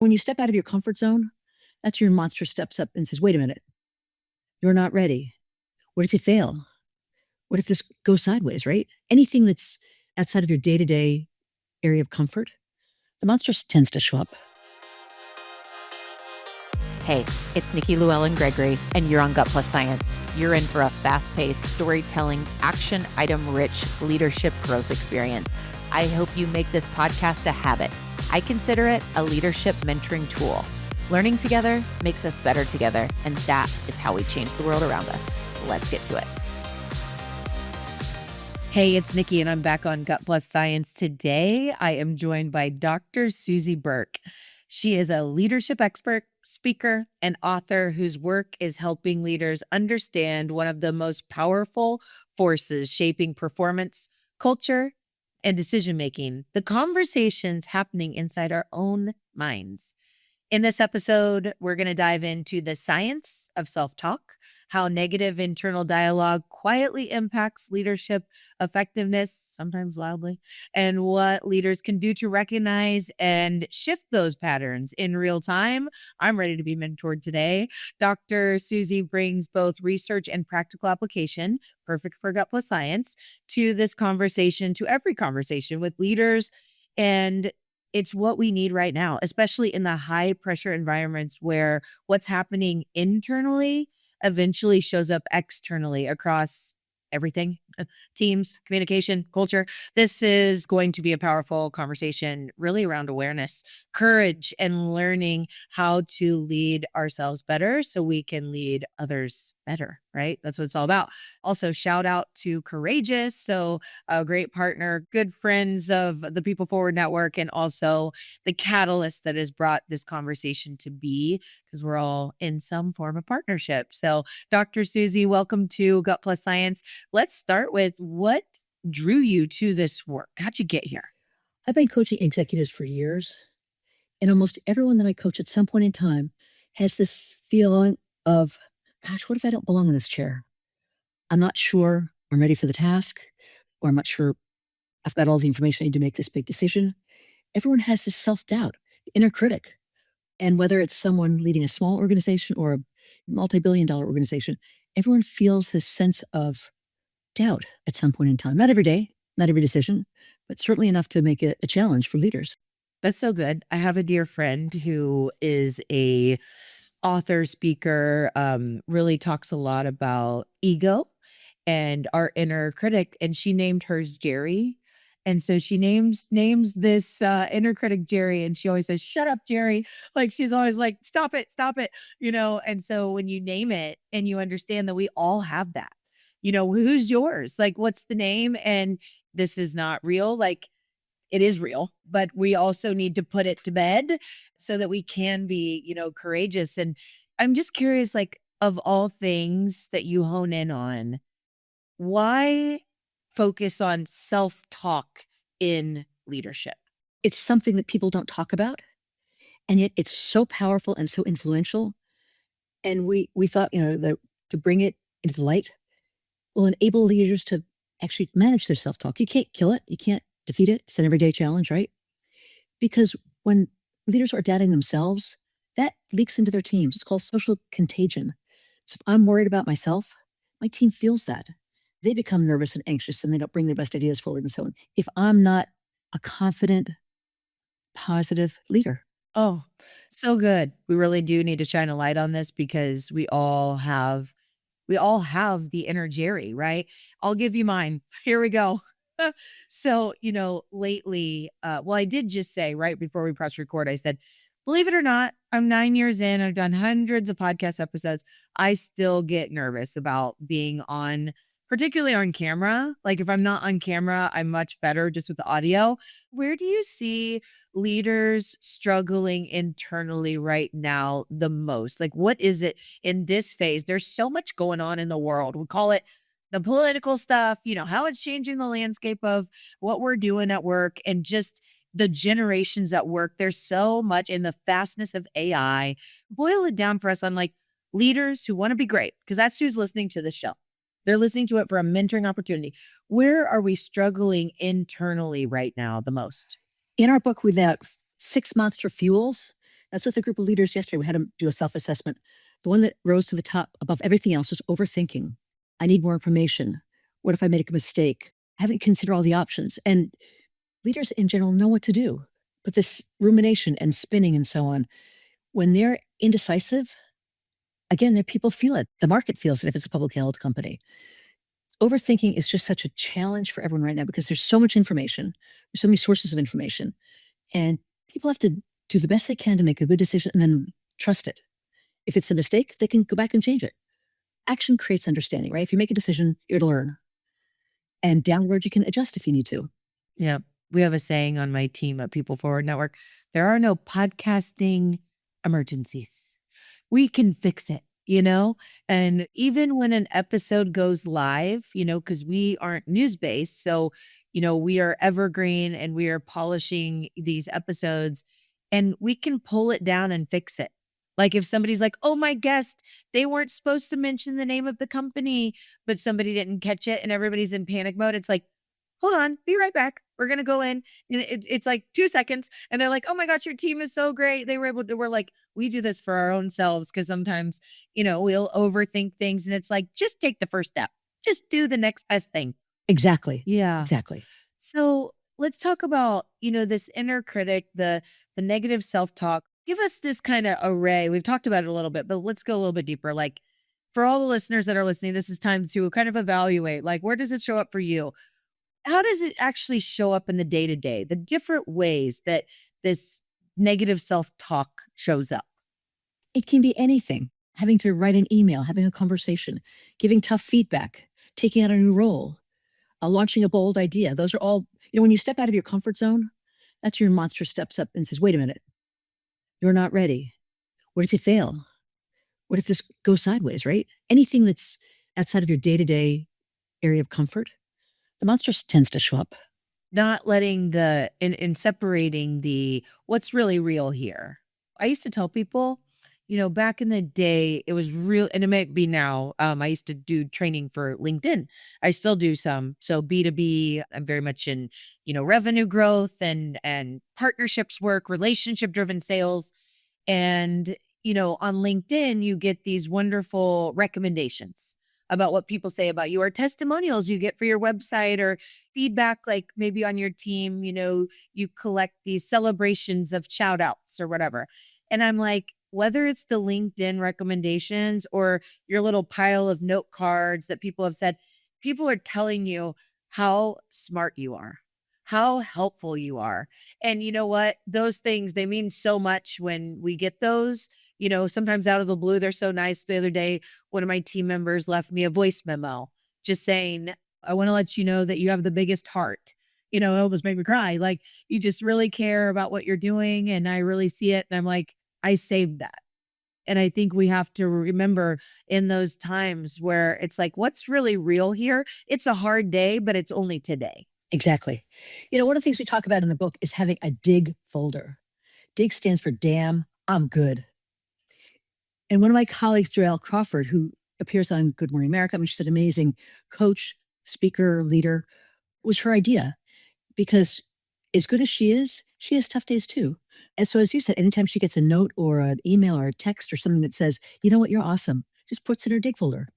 When you step out of your comfort zone, that's your monster steps up and says, wait a minute, you're not ready. What if you fail? What if this goes sideways, right? Anything that's outside of your day to day area of comfort, the monster tends to show up. Hey, it's Nikki, Llewellyn Gregory, and you're on Gut Plus Science. You're in for a fast-paced, storytelling, action item-rich leadership growth experience. I hope you make this podcast a habit. I consider it a leadership mentoring tool. Learning together makes us better together, and that is how we change the world around us. Let's get to it. Hey, it's Nikki, and I'm back on Gut Plus Science. Today, I am joined by Dr. Suzy Burke. She is a leadership expert, speaker, and author whose work is helping leaders understand one of the most powerful forces shaping performance, culture, and decision-making, the conversations happening inside our own minds. In this episode, we're going to dive into the science of self-talk, how negative internal dialogue quietly impacts leadership effectiveness, sometimes loudly, and what leaders can do to recognize and shift those patterns in real time. I'm ready to be mentored today. Dr. Suzy brings both research and practical application, perfect for Gut Plus Science, to this conversation, to every conversation with leaders. And it's what we need right now, especially in the high pressure environments where what's happening internally eventually shows up externally across everything, teams, communication, culture. This is going to be a powerful conversation really around awareness, courage, and learning how to lead ourselves better so we can lead others better, right? That's what it's all about. Also, shout out to Courageous. So a great partner, good friends of the People Forward Network, and also the catalyst that has brought this conversation to be, because we're all in some form of partnership. So Dr. Suzy, welcome to Gut Plus Science. Let's start with what drew you to this work? How'd you get here? I've been coaching executives for years, and almost everyone that I coach at some point in time has this feeling of, gosh, what if I don't belong in this chair? I'm not sure I'm ready for the task, or I'm not sure I've got all the information I need to make this big decision. Everyone has this self-doubt, inner critic. And whether it's someone leading a small organization or a multi-billion-dollar organization, everyone feels this sense of doubt at some point in time. Not every day, not every decision, but certainly enough to make it a challenge for leaders. That's so good. I have a dear friend who is a author, speaker, really talks a lot about ego and our inner critic, and she named hers Jerry. And so she names this inner critic Jerry, and she always says, "Shut up, Jerry." Like she's always like, stop it, you know. And so when you name it and you understand that we all have that, you know, who's yours? Like, what's the name? And this is not real. Like, it is real, but we also need to put it to bed so that we can be, you know, courageous. And I'm just curious, like, of all things that you hone in on, why focus on self-talk in leadership? It's something that people don't talk about, and yet it's so powerful and so influential. And we thought, that to bring it into the light will enable leaders to actually manage their self-talk. You can't kill it. You can't defeat it. It's an everyday challenge, right? Because when leaders are doubting themselves, that leaks into their teams. It's called social contagion. So if I'm worried about myself, my team feels that. They become nervous and anxious and they don't bring their best ideas forward and so on. If I'm not a confident, positive leader. Oh, so good. We really do need to shine a light on this because we all have the inner Jerry, right? I'll give you mine. Here we go. So, you know, lately, well, I did just say right before we press record, I said, believe it or not, I'm 9 years in. I've done hundreds of podcast episodes. I still get nervous about being on, particularly on camera. Like if I'm not on camera, I'm much better just with the audio. Where do you see leaders struggling internally right now the most? Like, what is it in this phase? There's so much going on in the world. We call it the political stuff, you know, how it's changing the landscape of what we're doing at work and just the generations at work. There's so much in the fastness of AI. Boil it down for us on like leaders who want to be great, because that's who's listening to the show. They're listening to it for a mentoring opportunity. Where are we struggling internally right now the most? In our book, we lay out 6 monster fuels That's with a group of leaders yesterday. We had them do a self-assessment. The one that rose to the top above everything else was overthinking. I need more information. What if I make a mistake? I haven't considered all the options. And leaders in general know what to do. But this rumination and spinning and so on, when they're indecisive, again, their people feel it. The market feels it if it's a publicly held company. Overthinking is just such a challenge for everyone right now because there's so much information. There's so many sources of information. And people have to do the best they can to make a good decision and then trust it. If it's a mistake, they can go back and change it. Action creates understanding, right? If you make a decision, you're to learn. And downward, you can adjust if you need to. Yeah. We have a saying on my team at People Forward Network, there are no podcasting emergencies. We can fix it, you know? And even when an episode goes live, you know, because we aren't news-based, so, you know, we are evergreen and we are polishing these episodes and we can pull it down and fix it. Like if somebody's like, "Oh, my guest, they weren't supposed to mention the name of the company," but somebody didn't catch it and everybody's in panic mode, it's like, "Hold on, be right back. We're gonna go in," and it's like 2 seconds, and they're like, "Oh my gosh, your team is so great. They were able to." We're like, we do this for our own selves because sometimes, you know, we'll overthink things, and it's like, just take the first step. Just do the next best thing. Exactly. Yeah. Exactly. So let's talk about, you know, this inner critic, the negative self-talk. Give us this kind of array. We've talked about it a little bit, but let's go a little bit deeper. Like for all the listeners that are listening, this is time to kind of evaluate, like, where does it show up for you? How does it actually show up in the day to day? The different ways that this negative self-talk shows up. It can be anything. Having to write an email, having a conversation, giving tough feedback, taking out a new role, launching a bold idea. Those are all, when you step out of your comfort zone, that's your monster steps up and says, wait a minute, you're not ready. What if you fail? What if this goes sideways, right? Anything that's outside of your day to day area of comfort, the monster tends to show up. Not letting in separating the what's really real here. I used to tell people, you know, back in the day, it was real, and it might be now. I used to do training for LinkedIn. I still do some. So B2B, I'm very much in, you know, revenue growth and partnerships work, relationship driven sales. And, you know, on LinkedIn, you get these wonderful recommendations about what people say about you or testimonials you get for your website or feedback, like maybe on your team, you know, you collect these celebrations of shout outs or whatever. And I'm like, whether it's the LinkedIn recommendations or your little pile of note cards that people have said, people are telling you how smart you are, how helpful you are. And you know what? Those things, they mean so much when we get those, you know, sometimes out of the blue. They're so nice. The other day, one of my team members left me a voice memo just saying, "I want to let you know that you have the biggest heart." You know, it almost made me cry. Like, you just really care about what you're doing. And I really see it. And I'm like, I saved that. And I think we have to remember in those times where it's like, what's really real here? It's a hard day, but it's only today. Exactly. One of the things we talk about in the book is having a dig folder. Dig stands for damn, I'm good. And one of my colleagues, Joelle Crawford, who appears on Good Morning America, I mean, she's an amazing coach, speaker, leader, was her idea because as good as she has tough days too. And so, as you said, anytime she gets a note or an email or a text or something that says, you know what, you're awesome, just puts it in her dig folder.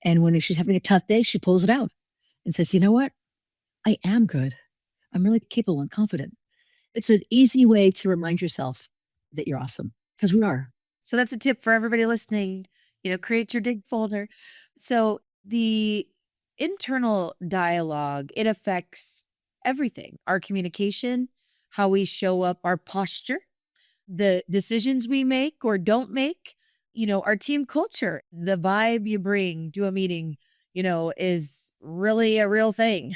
And when she's having a tough day, she pulls it out and says, you know what, I am good. I'm really capable and confident. It's an easy way to remind yourself that you're awesome because we are. So that's a tip for everybody listening, you know, create your dig folder. So the internal dialogue, it affects everything, our communication, how we show up, our posture, the decisions we make or don't make, you know, our team culture, the vibe you bring to a meeting, you know, is really a real thing.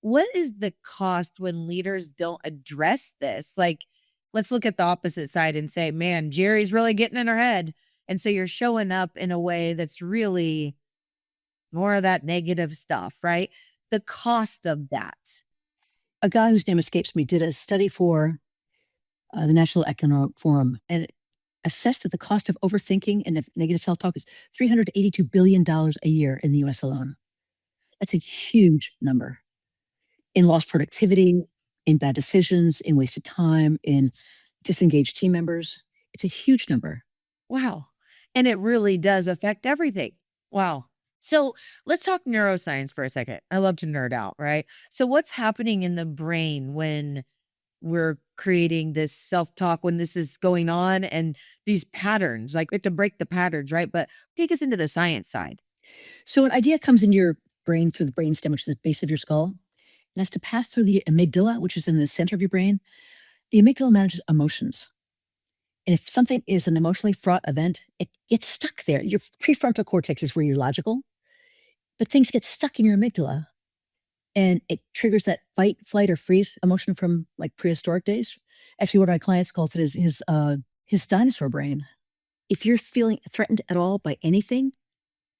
What is the cost when leaders don't address this? Like, let's look at the opposite side and say, man, Jerry's really getting in her head. And so you're showing up in a way that's really more of that negative stuff, right? The cost of that. A guy whose name escapes me did a study for the National Economic Forum and assessed that the cost of overthinking and negative self talk is $382 billion a year in the US alone. That's a huge number in lost productivity, in bad decisions, in wasted time, in disengaged team members. It's a huge number. Wow. And it really does affect everything. Wow. So let's talk neuroscience for a second. I love to nerd out, right? So, what's happening in the brain when we're creating this self talk, when this is going on and these patterns? Like, we have to break the patterns, right? But take us into the science side. So an idea comes in your brain through the brainstem, which is the base of your skull, and has to pass through the amygdala, which is in the center of your brain. The amygdala manages emotions. And if something is an emotionally fraught event, it gets stuck there. Your prefrontal cortex is where you're logical, but things get stuck in your amygdala and it triggers that fight, flight, or freeze emotion from like prehistoric days. Actually, one of my clients calls it his dinosaur brain. If you're feeling threatened at all by anything,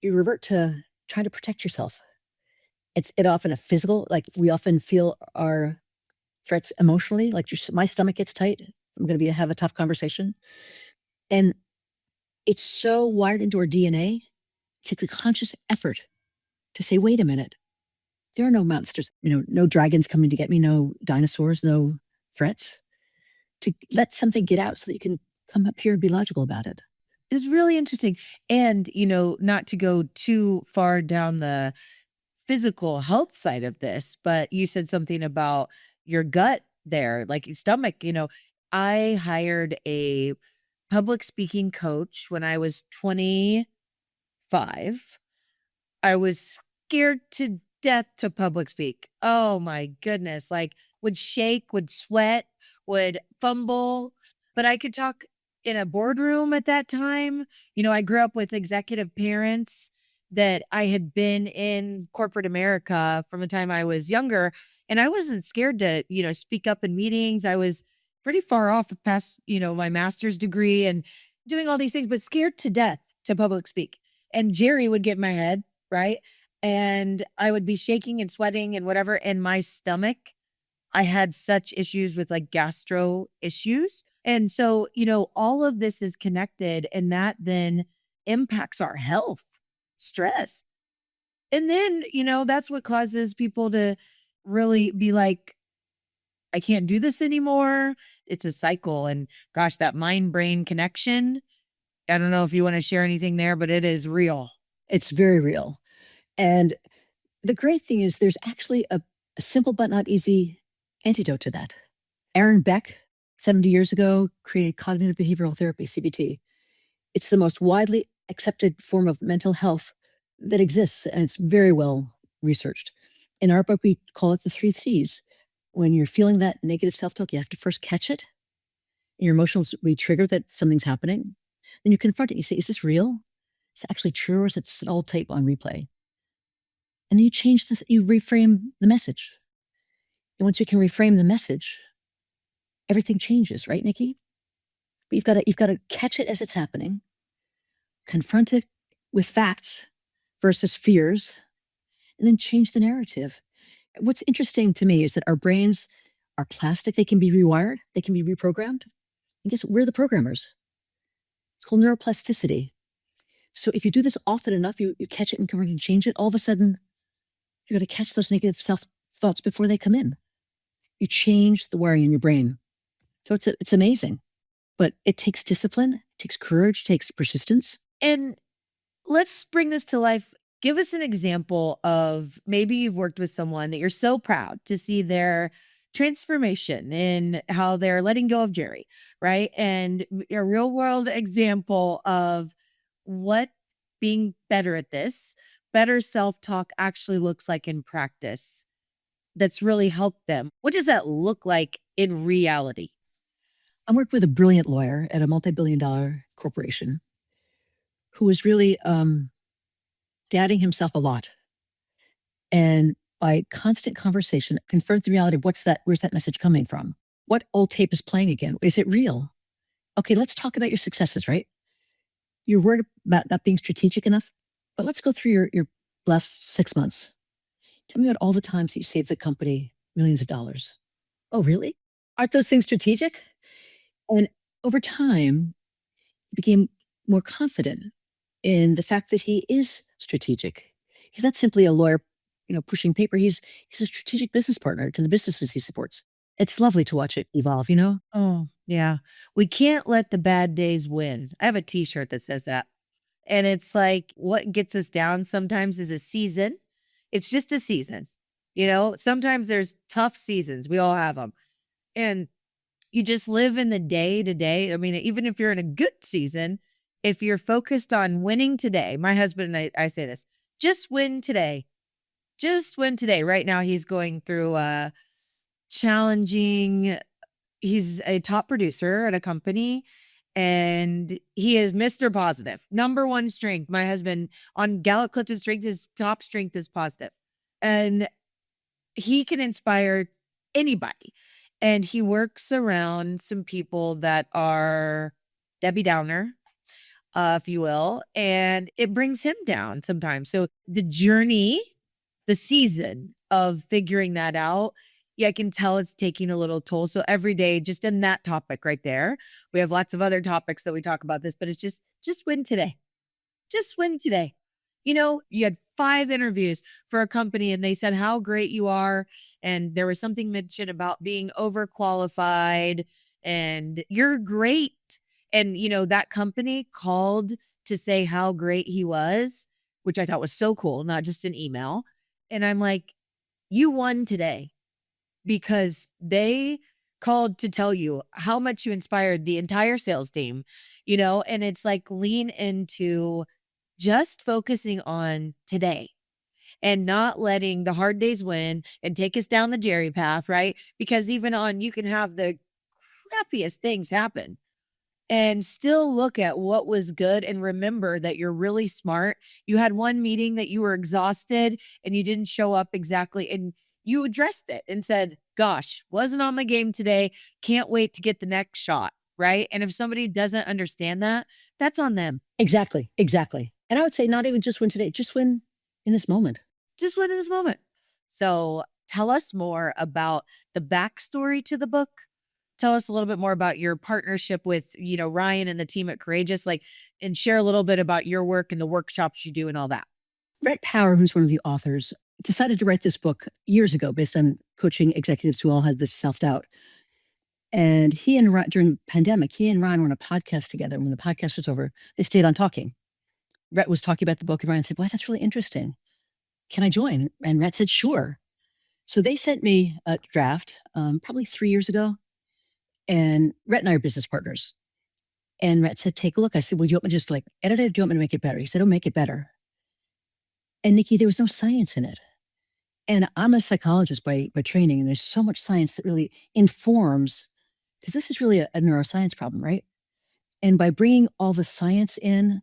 you revert to trying to protect yourself. It often a physical, like we often feel our threats emotionally, like my stomach gets tight. I'm going to have a tough conversation. And it's so wired into our DNA. It takes a conscious effort to say, wait a minute, there are no monsters, no dragons coming to get me, no dinosaurs, no threats. To let something get out so that you can come up here and be logical about it. It's really interesting. And, not to go too far down the physical health side of this, but you said something about your gut there, like your stomach. I hired a public speaking coach when I was 25. I was scared to death to public speak. Oh my goodness. Like, would shake, would sweat, would fumble, but I could talk in a boardroom at that time. I grew up with executive parents that I had been in corporate America from the time I was younger. And I wasn't scared to, speak up in meetings. I was pretty far off past, my master's degree and doing all these things, but scared to death to public speak. And Jerry would get in my head, right? And I would be shaking and sweating and whatever. And my stomach, I had such issues with like gastro issues. And so, all of this is connected and that then impacts our health, stress. And then, that's what causes people to really be like, I can't do this anymore. It's a cycle. And gosh, that mind brain connection. I don't know if you want to share anything there, but it is real. It's very real. And the great thing is there's actually a simple but not easy antidote to that. Aaron Beck, 70 years ago, created cognitive behavioral therapy, CBT. It's the most widely accepted form of mental health that exists, and it's very well researched. In our book, we call it the 3 Cs. When you're feeling that negative self-talk, you have to first catch it. Your emotions re-trigger that something's happening. Then you confront it. You say, is this real? Is it actually true, or is it an old tape on replay? And then you change this, you reframe the message. And once you can reframe the message, everything changes, right, Nikki? But you've got to catch it as it's happening, confront it with facts versus fears, and then change the narrative. What's interesting to me is that our brains are plastic. They can be rewired. They can be reprogrammed. And guess what? We're the programmers. It's called neuroplasticity. So if you do this often enough, you catch it and convert and change it, all of a sudden, you're going to catch those negative self-thoughts before they come in. You change the wiring in your brain. So it's amazing. But it takes discipline, it takes courage, it takes persistence. And let's bring this to life. Give us an example of maybe you've worked with someone that you're so proud to see their transformation in how they're letting go of Jerry, right? And a real world example of what being better at this, better self talk actually looks like in practice that's really helped them. What does that look like in reality? I worked with a brilliant lawyer at a multi-billion-dollar corporation who was really doubting himself a lot. And by constant conversation, confront the reality of where's that message coming from? What old tape is playing again? Is it real? Okay, let's talk about your successes, right? You're worried about not being strategic enough, but let's go through your last 6 months. Tell me about all the times that you saved the company millions of dollars. Oh, really? Aren't those things strategic? And over time, he became more confident in the fact that he is strategic. He's not simply a lawyer, pushing paper. He's a strategic business partner to the businesses he supports. It's lovely to watch it evolve, you know? Oh, yeah. We can't let the bad days win. I have a t-shirt that says that. And it's like what gets us down sometimes is a season. It's just a season. You know, sometimes there's tough seasons. We all have them. And you just live in the day to day. I mean, even if you're in a good season, if you're focused on winning today, my husband and I say this, just win today. Just win today. Right now, he's going through a challenging, he's a top producer at a company and he is Mr. Positive. Number one strength. My husband on Gallup Clifton strength, his top strength is positive. And he can inspire anybody. And he works around some people that are Debbie Downer, if you will, and it brings him down sometimes. So the journey, the season of figuring that out, yeah, I can tell it's taking a little toll. So every day, just in that topic right there, we have lots of other topics that we talk about this, but it's just win today. Just win today. You know, you had 5 interviews for a company and they said how great you are. And there was something mentioned about being overqualified and you're great. And, you know, that company called to say how great he was, which I thought was so cool, not just an email. And I'm like, you won today because they called to tell you how much you inspired the entire sales team, you know, and it's like lean into just focusing on today and not letting the hard days win and take us down the Jerry path, right? Because even on, you can have the crappiest things happen and still look at what was good and remember that you're really smart. You had one meeting that you were exhausted and you didn't show up exactly and you addressed it and said, "Gosh, wasn't on my game today. Can't wait to get the next shot." Right? And if somebody doesn't understand that, that's on them. Exactly, exactly. And I would say not even just win today, just win in this moment. Just win in this moment. So tell us more about the backstory to the book. Tell us a little bit more about your partnership with, you know, Ryan and the team at Courageous, like, and share a little bit about your work and the workshops you do and all that. Brett Power, who's one of the authors, decided to write this book years ago based on coaching executives who all had this self doubt. And he and Ryan, during the pandemic, he and Ryan were on a podcast together. When the podcast was over, they stayed on talking. Rhett was talking about the book, and Ryan said, "Well, that's really interesting. Can I join?" And Rhett said, "Sure." So they sent me a draft probably 3 years ago. And Rhett and I are business partners. And Rhett said, "Take a look." I said, "Well, do you want me to just like edit it? Do you want me to make it better?" He said, "Oh, make it better." And Nikki, there was no science in it. And I'm a psychologist by training, and there's so much science that really informs, because this is really a neuroscience problem, right? And by bringing all the science in,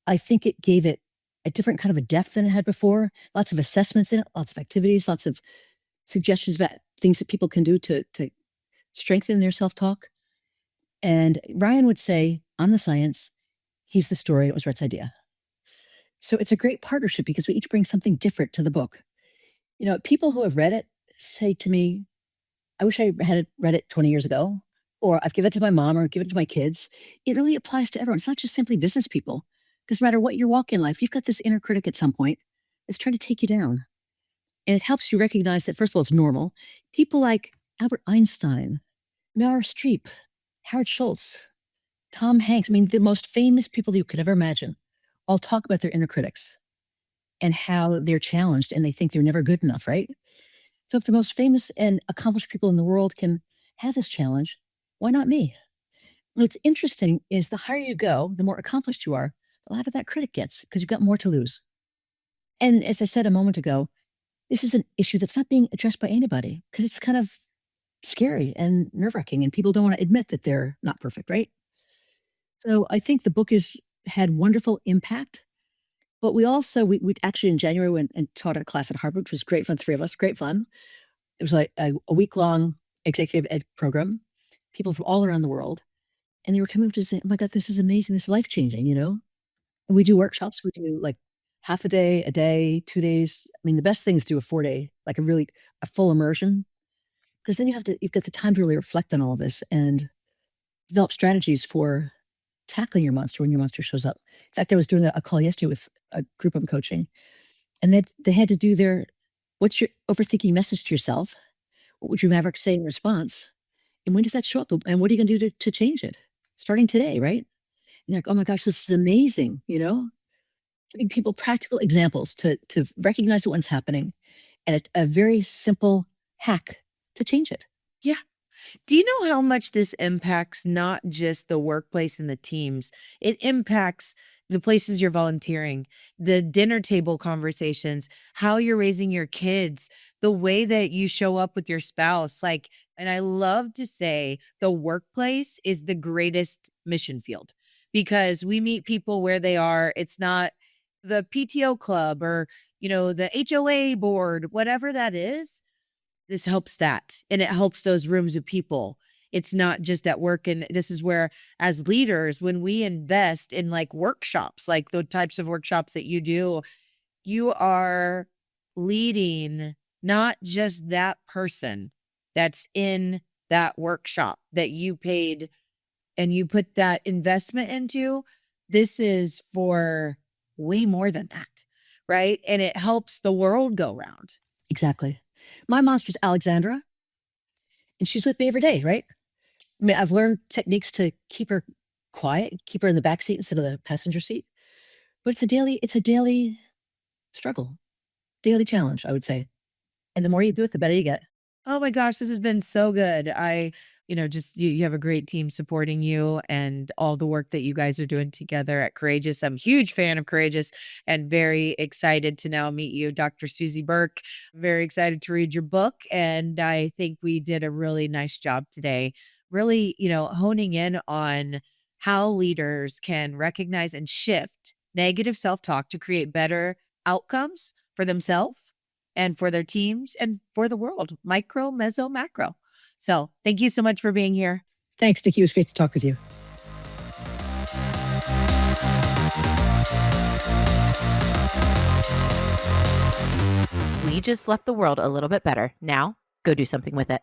I think it gave it a different kind of a depth than it had before. Lots of assessments in it, lots of activities, lots of suggestions about things that people can do to strengthen their self-talk. And Ryan would say, "I'm the science, he's the story." It was Rhett's idea. So it's a great partnership because we each bring something different to the book. You know, people who have read it say to me, "I wish I had read it 20 years ago," or "I've given it to my mom or given it to my kids." It really applies to everyone. It's not just simply business people, because no matter what your walk in life, you've got this inner critic at some point that's trying to take you down. And it helps you recognize that, first of all, it's normal. People like Albert Einstein, Meryl Streep, Howard Schultz, Tom Hanks, I mean, the most famous people you could ever imagine, all talk about their inner critics and how they're challenged and they think they're never good enough, right? So if the most famous and accomplished people in the world can have this challenge, why not me? What's interesting is the higher you go, the more accomplished you are, the louder that critic gets because you've got more to lose. And as I said a moment ago, this is an issue that's not being addressed by anybody because it's kind of scary and nerve wracking, and people don't want to admit that they're not perfect, right? So I think the book has had wonderful impact. But we also, we actually in January went and taught a class at Harvard, which was great fun, 3 of us, great fun. It was like a week-long executive ed program, people from all around the world. And they were coming up to say, "Oh my God, this is amazing. This is life-changing," you know? And we do workshops. We do like half a day, 2 days. I mean, the best thing is do a 4-day, like a full immersion, because then you've got the time to really reflect on all of this and develop strategies for tackling your monster when your monster shows up. In fact, I was doing a call yesterday with a group I'm coaching, and they had to do their, what's your overthinking message to yourself? What would your maverick say in response? And when does that show up? And what are you going to do to change it? Starting today, right? And they're like, oh my gosh, this is amazing, giving people practical examples to recognize what's happening and a very simple hack to change it. Yeah. Do you know how much this impacts not just the workplace and the teams? It impacts the places you're volunteering, the dinner table conversations, how you're raising your kids, the way that you show up with your spouse. Like, and I love to say the workplace is the greatest mission field because we meet people where they are. It's not the PTO club or, the HOA board, whatever that is. This helps that, and it helps those rooms of people. It's not just at work, and this is where, as leaders, when we invest in, like, workshops, like the types of workshops that you do, you are leading not just that person that's in that workshop that you paid and you put that investment into. This is for way more than that, right? And it helps the world go round. Exactly. My monster's Alexandra, and she's with me every day, right? I mean, I've learned techniques to keep her quiet, keep her in the back seat instead of the passenger seat. But it's a daily struggle, daily challenge, I would say. And the more you do it, the better you get. Oh my gosh, this has been so good. Just you have a great team supporting you and all the work that you guys are doing together at Courageous. I'm a huge fan of Courageous and very excited to now meet you, Dr. Suzy Burke. Very excited to read your book. And I think we did a really nice job today, really, honing in on how leaders can recognize and shift negative self-talk to create better outcomes for themselves and for their teams and for the world, micro, meso, macro. So thank you so much for being here. Thanks, Nikki. It was great to talk with you. We just left the world a little bit better. Now, go do something with it.